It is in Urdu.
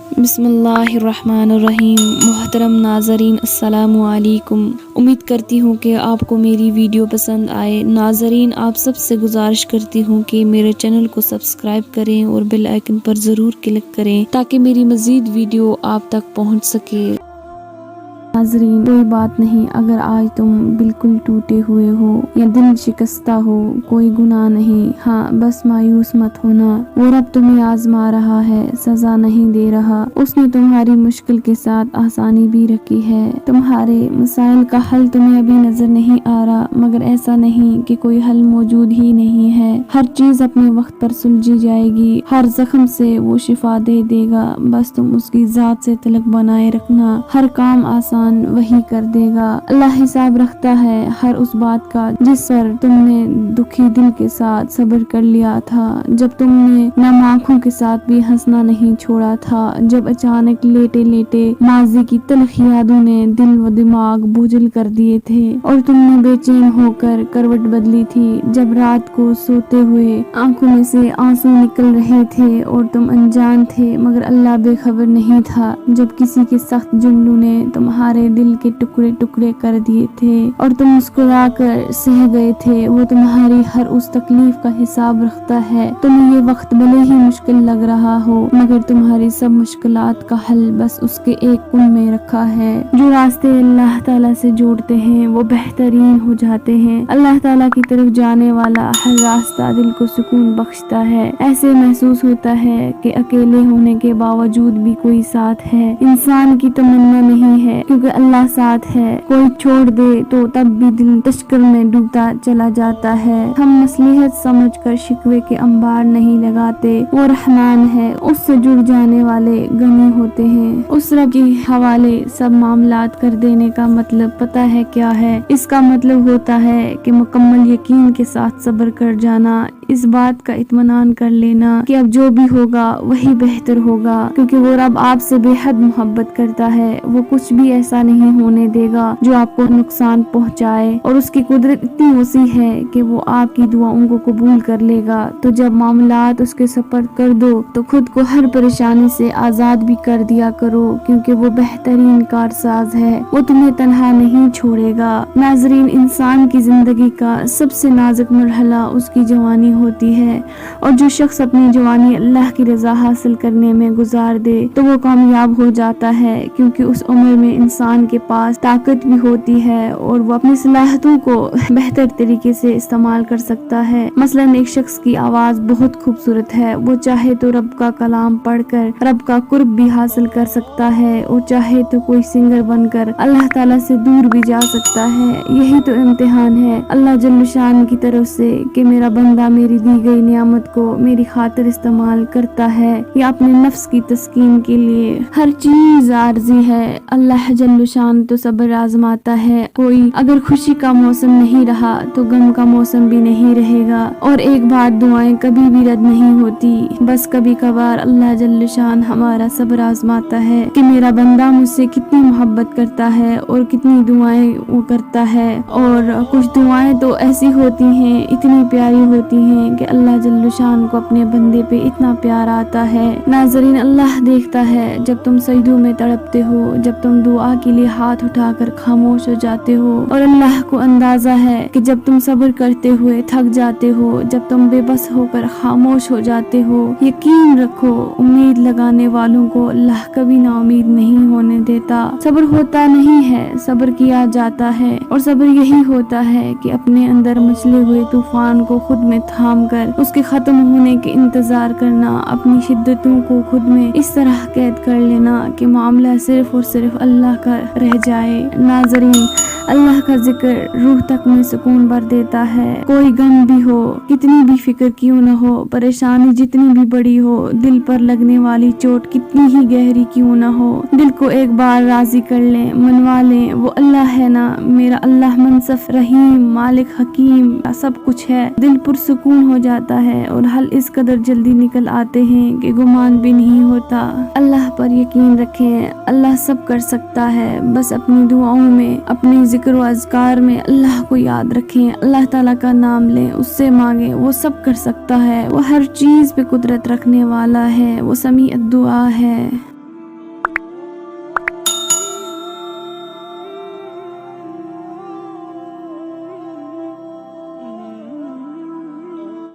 بسم اللہ الرحمن الرحیم۔ محترم ناظرین السلام علیکم۔ امید کرتی ہوں کہ آپ کو میری ویڈیو پسند آئے۔ ناظرین، آپ سب سے گزارش کرتی ہوں کہ میرے چینل کو سبسکرائب کریں اور بیل آئیکن پر ضرور کلک کریں تاکہ میری مزید ویڈیو آپ تک پہنچ سکے۔ ناظرین، کوئی بات نہیں اگر آج تم بالکل ٹوٹے ہوئے ہو یا دل شکستہ ہو، کوئی گناہ نہیں۔ ہاں، بس مایوس مت ہونا، وہ رب تمہیں آزما رہا ہے، سزا نہیں دے رہا۔ اس نے تمہاری مشکل کے ساتھ آسانی بھی رکھی ہے۔ تمہارے مسائل کا حل تمہیں ابھی نظر نہیں آ رہا، مگر ایسا نہیں کہ کوئی حل موجود ہی نہیں ہے۔ ہر چیز اپنے وقت پر سلجھی جائے گی، ہر زخم سے وہ شفا دے دے گا، بس تم اس کی ذات سے تعلق بنائے رکھنا۔ ہر کام آسان وہی کر دے گا۔ اللہ حساب رکھتا ہے ہر اس بات کا جس پر تم نے دکھی دل کے ساتھ صبر کر لیا تھا، جب تم نے نم آنکھوں کے ساتھ بھی ہنسنا نہیں چھوڑا تھا، جب اچانک لیٹے لیٹے ماضی کی تلخ یادوں نے دل و دماغ بوجھل کر دیے تھے اور تم نے بے چین ہو کر کروٹ بدلی تھی، جب رات کو سوتے ہوئے آنکھوں میں سے آنسو نکل رہے تھے اور تم انجان تھے مگر اللہ بے خبر نہیں تھا، جب کسی کے سخت جملوں نے تمہارے دل کے ٹکڑے ٹکڑے کر دیے تھے اور تم مسکرا کر سہ گئے تھے۔ وہ تمہاری ہر اس تکلیف کا حساب رکھتا ہے۔ تمہیں یہ وقت بھلے ہی مشکل لگ رہا ہو مگر تمہاری سب مشکلات کا حل بس اس کے ایک کن میں رکھا ہے۔ جو راستے اللہ تعالیٰ سے جوڑتے ہیں وہ بہترین ہو جاتے ہیں۔ اللہ تعالیٰ کی طرف جانے والا ہر راستہ دل کو سکون بخشتا ہے۔ ایسے محسوس ہوتا ہے کہ اکیلے ہونے کے باوجود بھی کوئی ساتھ ہے۔ انسان کی تمنا نہیں ہے کیونکہ اللہ ساتھ ہے، کوئی چھوڑ دے تو تب بھی دل تشکر میں ڈوبتا چلا جاتا ہے۔ ہم مصلحت سمجھ کر شکوے کے انبار نہیں لگاتے، وہ رحمان ہے، اس سے جڑ جانے والے غنی ہوتے ہیں۔ اس رب کے حوالے سب معاملات کر دینے کا مطلب پتہ ہے کیا ہے؟ اس کا مطلب ہوتا ہے کہ مکمل یقین کے ساتھ صبر کر جانا، اس بات کا اطمینان کر لینا کہ اب جو بھی ہوگا وہی بہتر ہوگا، کیونکہ وہ رب آپ سے بے حد محبت کرتا ہے۔ وہ کچھ بھی ایسا نہیں ہونے دے گا جو آپ کو نقصان پہنچائے، اور اس کی قدرت اتنی وسیع ہے کہ وہ آپ کی دعاؤں کو قبول کر لے گا۔ تو جب معاملات اس کے سپرد کر دو تو خود کو ہر پریشانی سے آزاد بھی کر دیا کرو، کیونکہ وہ بہترین کارساز ہے، وہ تمہیں تنہا نہیں چھوڑے گا۔ ناظرین، انسان کی زندگی کا سب سے نازک مرحلہ اس کی جوانی ہوتی ہے، اور جو شخص اپنی جوانی اللہ کی رضا حاصل کرنے میں گزار دے تو وہ کامیاب ہو جاتا ہے، کیونکہ اس عمر میں انسان کے پاس طاقت بھی ہوتی ہے اور وہ اپنی صلاحیتوں کو بہتر طریقے سے استعمال کر سکتا ہے۔ مثلا ایک شخص کی آواز بہت خوبصورت ہے، وہ چاہے تو رب کا کلام پڑھ کر رب کا قرب بھی حاصل کر سکتا ہے، اور چاہے تو کوئی سنگر بن کر اللہ تعالیٰ سے دور بھی جا سکتا ہے۔ یہی تو امتحان ہے اللہ جل شان کی طرف سے کہ میرا بندہ میری دی گئی نعمت کو میری خاطر استعمال کرتا ہے یا اپنے نفس کی تسکین کے لیے۔ ہر چیز عارضی ہے، اللہ جل شان تو صبر آزماتا ہے۔ کوئی اگر خوشی کا موسم نہیں رہا تو غم کا موسم بھی نہیں رہے گا، اور ایک بات، دعائیں کبھی بھی رد نہیں ہوتی، بس کبھی کبھار اللہ جل شان ہمارا صبر آزماتا ہے کہ میرا بندہ مجھ سے کتنی محبت کرتا ہے اور کتنی دعائیں وہ کرتا ہے۔ اور کچھ دعائیں تو ایسی ہوتی ہیں، اتنی پیاری ہوتی ہیں کہ اللہ جل شان کو اپنے بندے پہ اتنا پیار آتا ہے۔ ناظرین، اللہ دیکھتا ہے جب تم سجدوں میں تڑپتے ہو، جب تم دعا کے لیے ہاتھ اٹھا کر خاموش ہو جاتے ہو، اور اللہ کو اندازہ ہے کہ جب تم صبر کرتے ہوئے تھک جاتے ہو، جب تم بے بس ہو کر خاموش ہو جاتے ہو۔ یقین رکھو، امید لگانے والوں کو اللہ کبھی نا امید نہیں ہونے دیتا۔ صبر ہوتا نہیں ہے، صبر کیا جاتا ہے، اور صبر یہی ہوتا ہے کہ اپنے اندر مچلے ہوئے طوفان کو خود میں تھام کر اس کے ختم ہونے کے انتظار کرنا، اپنی شدتوں کو خود میں اس طرح قید کر لینا کہ معاملہ صرف اور صرف اللہ کا رہ جائے۔ ناظرین، اللہ کا ذکر روح تک میں سکون بھر دیتا ہے۔ کوئی غم بھی ہو، کتنی بھی فکر کیوں نہ ہو، پریشانی جتنی بھی بڑی ہو، دل پر لگنے والی چوٹ کتنی ہی گہری کیوں نہ ہو، دل کو ایک بار راضی کر لیں، منوا لیں، وہ اللہ ہے نا، میرا اللہ منصف رحیم مالک حکیم سب کچھ ہے۔ دل پرسکون ہو جاتا ہے اور حل اس قدر جلدی نکل آتے ہیں کہ گمان بھی نہیں ہوتا۔ اللہ پر یقین رکھیں، اللہ سب کر سکتا ہے، بس اپنی دعاؤں میں، اپنی ذکر و اذکار میں اللہ کو یاد رکھیں، اللہ تعالیٰ کا نام لیں، اس سے مانگیں، وہ سب کر سکتا ہے، وہ ہر چیز پہ قدرت رکھنے والا ہے، وہ سمیع الدعا ہے۔